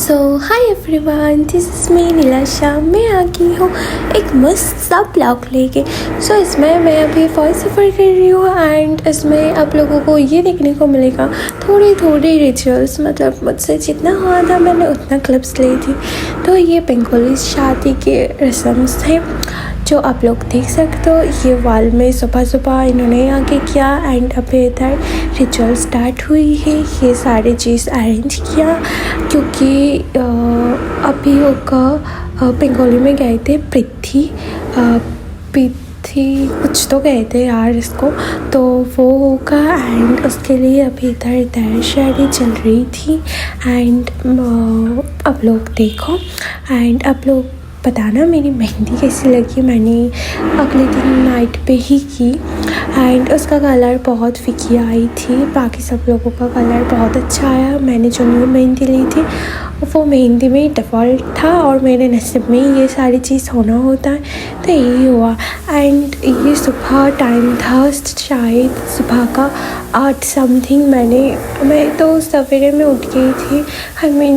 So hi everyone, this is me Nilasha. मैं आ गई हूँ एक मस्त सा ब्लॉग लेके। सो इसमें मैं अभी वॉइस ओवर कर रही हूँ एंड इसमें आप लोगों को ये देखने को मिलेगा थोड़ी थोड़ी रिचुअल्स, मतलब मुझसे जितना हुआ था मैंने उतना क्लिप्स ली थी। तो ये बंगाली शादी के रस्म्स थे जो आप लोग देख सकते हो। ये वॉल में सुबह सुबह इन्होंने आके किया एंड अभी इधर रिचुअल स्टार्ट हुई है। ये सारी चीज़ अरेंज किया क्योंकि अभी होगा बंगाली में गए थे पृथ्वी कुछ तो गए थे यार इसको, तो वो होगा एंड उसके लिए अभी इधर तैयारी चल रही थी। एंड आप लोग देखो एंड आप लोग बताना मेरी मेहंदी कैसी लगी। मैंने अगले दिन नाइट पे ही की एंड उसका कलर बहुत फीकी आई थी, बाकी सब लोगों का कलर बहुत अच्छा आया। मैंने जो न्यू मेहंदी ली थी वो मेहंदी में डिफ़ॉल्ट था और मेरे नसीब में ये सारी चीज़ होना होता है, तो यही हुआ। एंड ये सुबह टाइम था, शायद सुबह का 8 समथिंग। मैं तो सवेरे में उठ गई थी।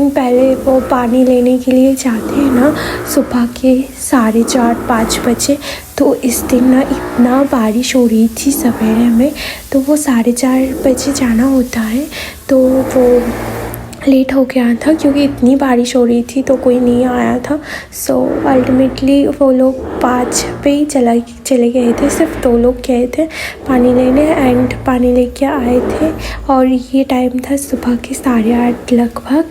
पहले वो पानी लेने के लिए जाते हैं ना सुबह के 4:30-5 बजे, तो इस दिन ना इतना बारिश हो रही थी सवेरे में, तो वो 4:30 बजे जाना होता है, तो वो लेट हो गया था क्योंकि इतनी बारिश हो रही थी तो कोई नहीं आया था। सो अल्टीमेटली वो लोग 5 पे ही चले गए थे, सिर्फ 2 लोग गए थे पानी लेने एंड पानी लेके आए थे। और ये टाइम था सुबह के 8:30 लगभग,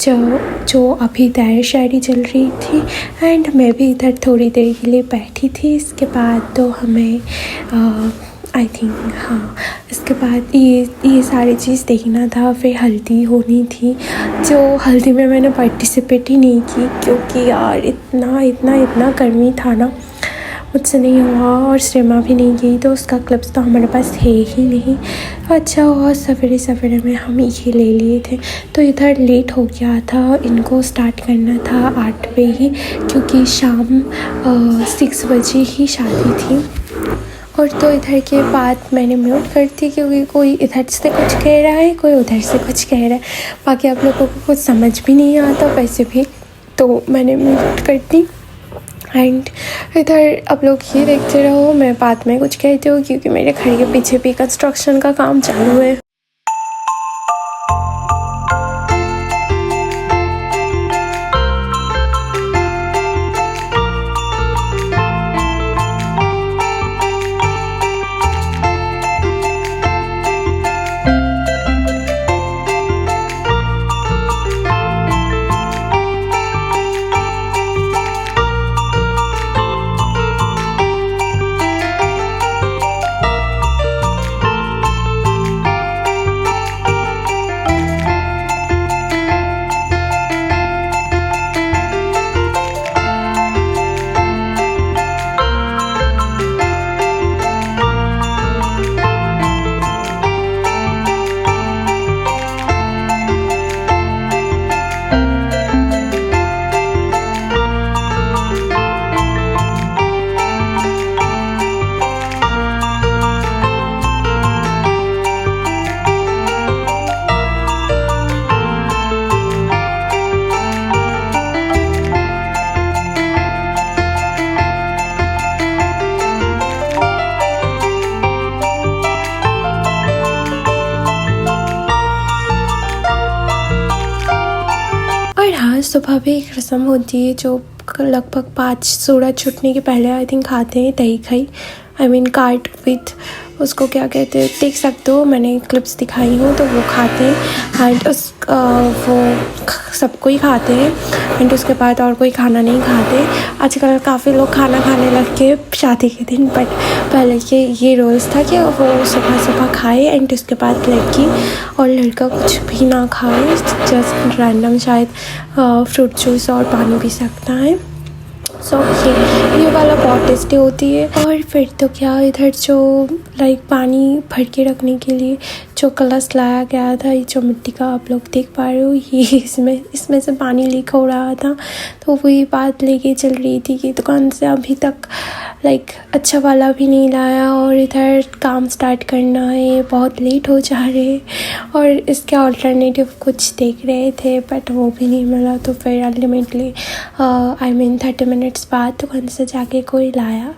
जो अभी तैयारी चल रही थी एंड मैं भी इधर थोड़ी देर के लिए बैठी थी। इसके बाद तो हमें आई थिंक इसके बाद ये सारी चीज़ देखना था। फिर हल्दी होनी थी, जो हल्दी में मैंने पार्टिसिपेट ही नहीं की क्योंकि यार इतना गर्मी था ना, मुझसे नहीं हुआ और श्रीमा भी नहीं गई, तो उसका क्लिप्स तो हमारे पास है ही नहीं। अच्छा हुआ सवेरे में हम ये ले लिए थे। तो इधर लेट हो गया था, इनको स्टार्ट करना था 8 पे ही क्योंकि शाम 6 बजे ही शादी थी। और तो इधर के बाद मैंने म्यूट कर दी क्योंकि कोई इधर से कुछ कह रहा है, कोई उधर से कुछ कह रहा है, बाकी आप लोगों को कुछ समझ भी नहीं आता वैसे भी, तो मैंने म्यूट कर दी। एंड इधर आप लोग ये देखते रहो, मैं बाद में कुछ कहती हूँ क्योंकि मेरे घर के पीछे भी कंस्ट्रक्शन का काम चालू है। सुबह भी एक रस्म होती है जो लगभग 5 सूरज छुटने के पहले आई थिंक खाते हैं, दही खाई कार्ड विथ उसको क्या कहते हैं, देख सकते हो मैंने क्लिप्स दिखाई हूँ, तो वो खाते हैं एंड वो सबको ही खाते हैं एंड उसके बाद और कोई खाना नहीं खाते। आजकल काफ़ी लोग खाना खाने लग के शादी के दिन, बट पहले के ये रोल्स था कि वो सुबह खाए एंड उसके बाद लड़की और लड़का कुछ भी ना खाए, जस्ट रैंडम शायद फ्रूट जूस और पानी पी सकता है। सो ये वाला बहुत टेस्टी होती है। और फिर तो क्या, इधर जो पानी भर के रखने के लिए जो कलश लाया गया था, ये जो मिट्टी का आप लोग देख पा रहे हो, ये इसमें से पानी लीक हो रहा था। तो वही बात लेके चल रही थी कि दुकान से अभी तक अच्छा वाला भी नहीं लाया और इधर काम स्टार्ट करना है, बहुत लेट हो जा रहे और इसके अल्टरनेटिव कुछ देख रहे थे बट वो भी नहीं मिला। तो फिर अल्टीमेटली 30 मिनट्स बाद दुकान से जाके कोई लाया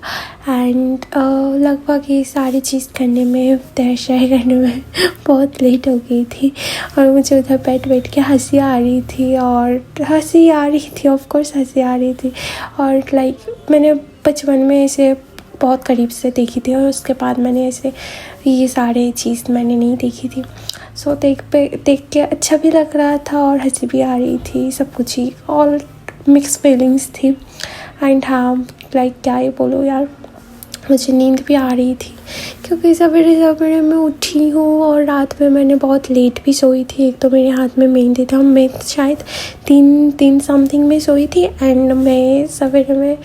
एंड लगभग ये सारी चीज़ करने में, तहशाई करने में बहुत लेट हो गई थी और मुझे उधर बैठ के हंसी आ रही थी ऑफकोर्स हंसी आ रही थी। और मैंने बचपन में इसे बहुत करीब से देखी थी और उसके बाद मैंने ऐसे ये सारे चीज़ मैंने नहीं देखी थी। सो देख के अच्छा भी लग रहा था और हंसी भी आ रही थी, सब कुछ ही ऑल मिक्स फीलिंग्स थी। एंड हाँ क्या ही बोलो यार, मुझे नींद भी आ रही थी क्योंकि सवेरे मैं उठी हूँ और रात में मैंने बहुत लेट भी सोई थी। एक तो मेरे हाथ में मेहंदी था, मैं शायद 3 समथिंग में सोई थी एंड मैं सवेरे में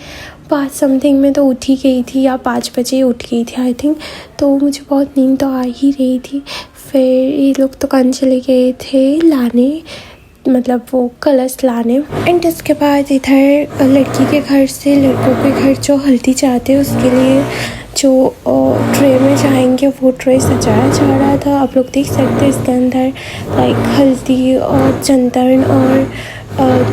5 समथिंग में तो उठ ही गई थी या 5 बजे उठ गई थी आई थिंक। तो मुझे बहुत नींद तो आ ही रही थी। फिर ये लोग दुकान चले गए थे लाने, मतलब वो कलश लाने। एंड इसके बाद इधर लड़की के घर से लड़कों के घर जो हल्दी चाहते हैं उसके लिए जो ट्रे में जाएंगे वो ट्रे सजाया जा रहा था। आप लोग देख सकते हैं इसके अंदर हल्दी और चंदन और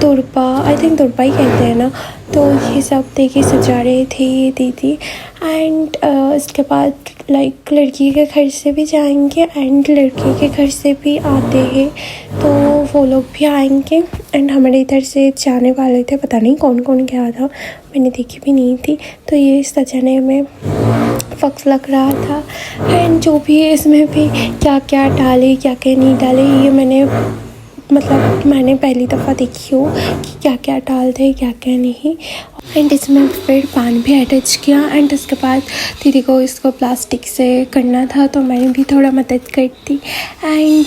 तुरपा, आई थिंक तुरपा ही कहते हैं ना, तो ये सब देके सजा रहे थे ये दीदी। एंड इसके बाद लड़की के घर से भी जाएंगे एंड लड़के के घर से भी आते हैं तो वो लोग भी आएंगे। एंड हमारे इधर से जाने वाले थे, पता नहीं कौन कौन गया था, मैंने देखी भी नहीं थी। तो ये सजाने में वक्त लग रहा था एंड जो भी है इसमें भी क्या क्या डाले क्या क्या नहीं डाले, ये मैंने पहली दफ़ा देखी हो कि क्या क्या डालते हैं क्या क्या नहीं। एंड इसमें फिर पान भी अटैच किया एंड उसके बाद दीदी को इसको प्लास्टिक से करना था तो मैंने भी थोड़ा मदद कर दी। एंड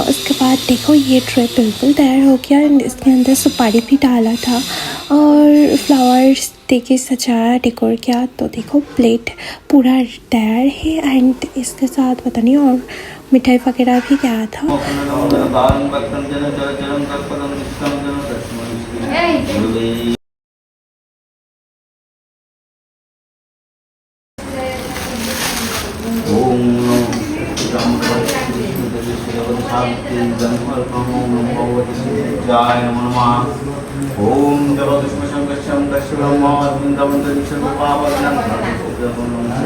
उसके बाद देखो ये ट्रे बिल्कुल तैयार हो गया एंड इसके अंदर सुपारी भी डाला था और फ्लावर्स देके सजाया, डेकोर किया। तो देखो प्लेट पूरा तैयार है एंड इसके साथ पता नहीं और मिठाई वगैरह भी क्या था। ओम जगदीश्वरं गच्छं दक्षिणं पावनं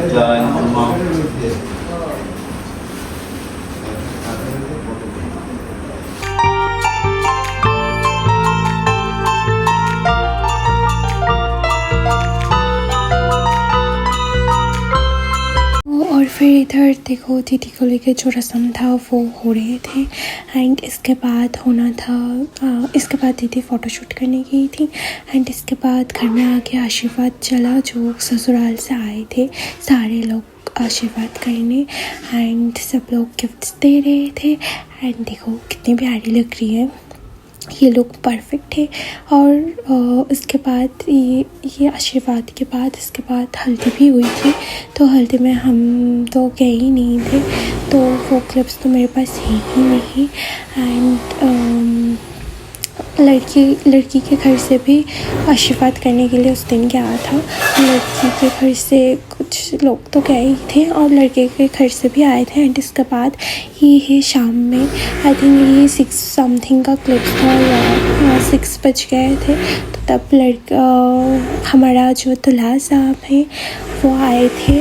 जय नमः। और फिर इधर देखो दीदी को लेके जो रस्म था वो हो रहे थे एंड इसके बाद इसके बाद दीदी फ़ोटोशूट करने गई थी एंड इसके बाद घर में आके आशीर्वाद चला, जो ससुराल से आए थे सारे लोग आशीर्वाद करने एंड सब लोग गिफ्ट्स दे रहे थे। एंड देखो कितनी प्यारी लग रही है, ये लुक परफेक्ट है। और इसके बाद ये आशीर्वाद के बाद इसके बाद हल्दी भी हुई थी, तो हल्दी में हम तो गए ही नहीं थे तो वो क्लिप्स तो मेरे पास है ही नहीं। एंड लड़की के घर से भी आशीर्वाद करने के लिए उस दिन गया था। लड़की के घर से कुछ लोग तो गए ही थे और लड़के के घर से भी आए थे। एंड इसके बाद ये है शाम में, आई थिंक ये 6 समथिंग का क्लिप था या 6 बज गए थे। तो तब हमारा जो दूल्हा साहब हैं वो आए थे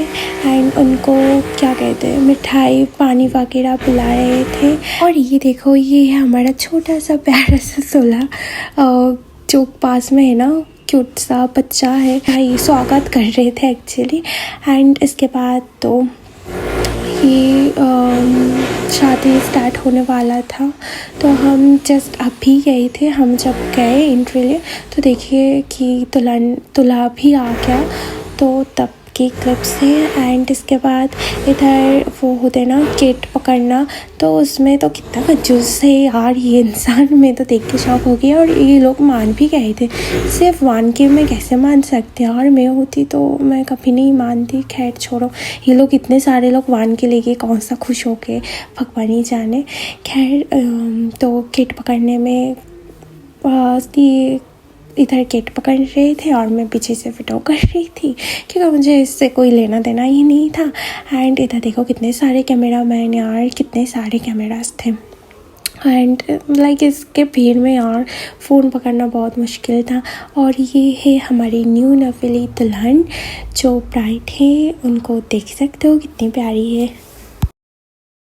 एंड उनको क्या कहते हैं मिठाई पानी वगैरह पिला रहे थे। और ये देखो ये है हमारा छोटा सा प्यारा सा दूल्हा जो पास में है ना, क्यूट सा बच्चा है, ये स्वागत कर रहे थे एक्चुअली। एंड इसके बाद तो ये शादी स्टार्ट होने वाला था तो हम जस्ट अभी गए थे। हम जब गए एंट्री लिए तो देखिए कि दूल्हा भी आ गया, तो तब की क्लिप्स थे। एंड इसके बाद इधर वो होते ना किट पकड़ना, तो उसमें तो कितना कंजूस है यार ये इंसान, मैं तो देख के शॉक हो गई। और ये लोग मान भी गए थे, सिर्फ 1K में कैसे मान सकते हैं, और मैं होती तो मैं कभी नहीं मानती। खैर छोड़ो, ये लोग इतने सारे लोग 1K लेके कौन सा खुश हो के भगवान ही जाने। खैर तो किट पकड़ने में ये इधर किट पकड़ रहे थे और मैं पीछे से वीडियो कर रही थी, क्योंकि मुझे इससे कोई लेना देना ही नहीं था। एंड इधर देखो कितने सारे कैमरा मैन यार, कितने सारे कैमरास थे। एंड लाइक इसके भीड़ में यार फ़ोन पकड़ना बहुत मुश्किल था। और ये है हमारी न्यू नवेली दुल्हन, जो ब्राइड है, उनको देख सकते हो कितनी प्यारी है।